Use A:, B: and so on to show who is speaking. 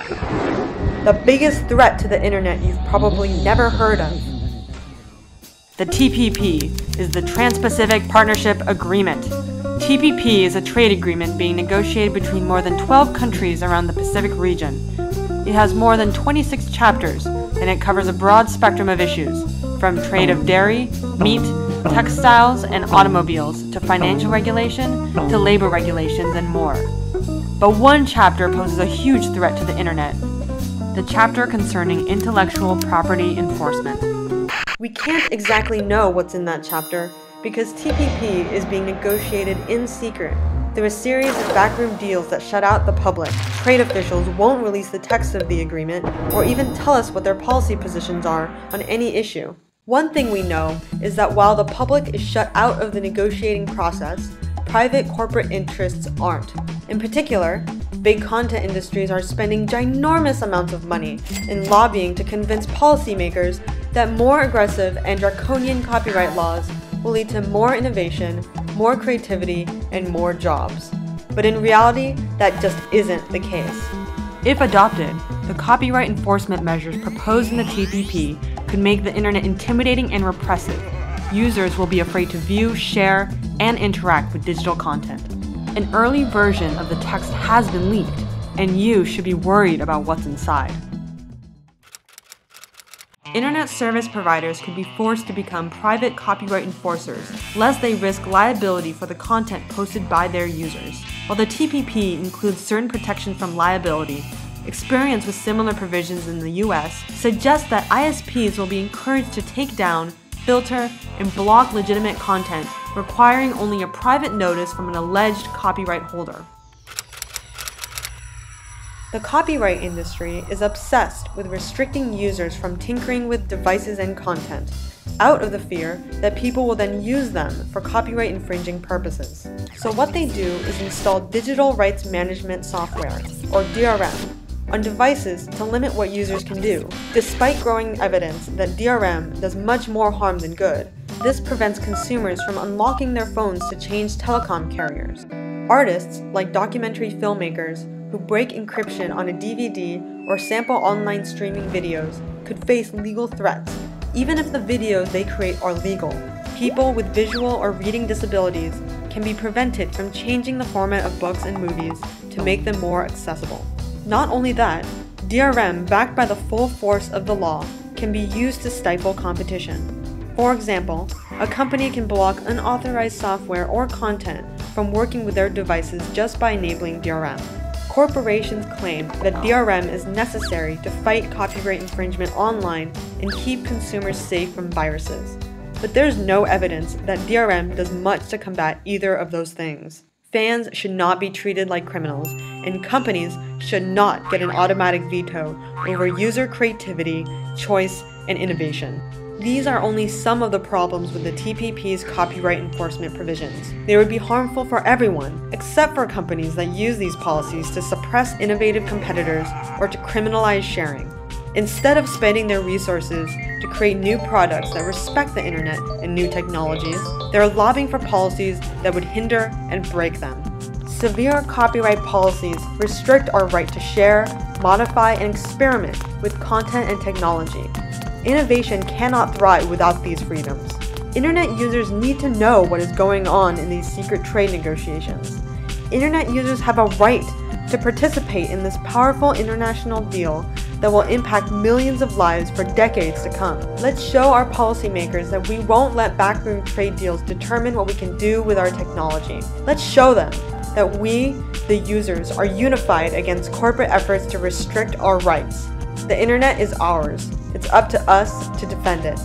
A: The biggest threat to the internet you've probably never heard of. The TPP is the Trans-Pacific Partnership Agreement. TPP is a trade agreement being negotiated between more than 12 countries around the Pacific region. It has more than 26 chapters, and it covers a broad spectrum of issues, from trade of dairy, meat, textiles, and automobiles, to financial regulation, to labor regulations, and more. But one chapter poses a huge threat to the internet: the chapter concerning intellectual property enforcement. We can't exactly know what's in that chapter because TPP is being negotiated in secret through a series of backroom deals that shut out the public. Trade officials won't release the text of the agreement or even tell us what their policy positions are on any issue. One thing we know is that while the public is shut out of the negotiating process, private corporate interests aren't. In particular, big content industries are spending ginormous amounts of money in lobbying to convince policymakers that more aggressive and draconian copyright laws will lead to more innovation, more creativity, and more jobs. But in reality, that just isn't the case. If adopted, the copyright enforcement measures proposed in the TPP could make the internet intimidating and repressive. Users will be afraid to view, share, and interact with digital content. An early version of the text has been leaked, and you should be worried about what's inside. Internet service providers could be forced to become private copyright enforcers, lest they risk liability for the content posted by their users. While the TPP includes certain protection from liability, experience with similar provisions in the US suggests that ISPs will be encouraged to take down, filter, and block legitimate content, requiring only a private notice from an alleged copyright holder. The copyright industry is obsessed with restricting users from tinkering with devices and content, out of the fear that people will then use them for copyright infringing purposes. So what they do is install digital rights management software, or DRM, on devices to limit what users can do. Despite growing evidence that DRM does much more harm than good, this prevents consumers from unlocking their phones to change telecom carriers. Artists, like documentary filmmakers, who break encryption on a DVD or sample online streaming videos could face legal threats, even if the videos they create are legal. People with visual or reading disabilities can be prevented from changing the format of books and movies to make them more accessible. Not only that, DRM, backed by the full force of the law, can be used to stifle competition. For example, a company can block unauthorized software or content from working with their devices just by enabling DRM. Corporations claim that DRM is necessary to fight copyright infringement online and keep consumers safe from viruses. But there's no evidence that DRM does much to combat either of those things. Fans should not be treated like criminals, and companies should not get an automatic veto over user creativity, choice, and innovation. These are only some of the problems with the TPP's copyright enforcement provisions. They would be harmful for everyone, except for companies that use these policies to suppress innovative competitors or to criminalize sharing. Instead of spending their resources to create new products that respect the internet and new technologies, they're lobbying for policies that would hinder and break them. Severe copyright policies restrict our right to share, modify, and experiment with content and technology. Innovation cannot thrive without these freedoms. Internet users need to know what is going on in these secret trade negotiations. Internet users have a right to participate in this powerful international deal that will impact millions of lives for decades to come. Let's show our policymakers that we won't let backroom trade deals determine what we can do with our technology. Let's show them that we, the users, are unified against corporate efforts to restrict our rights. The internet is ours. It's up to us to defend it.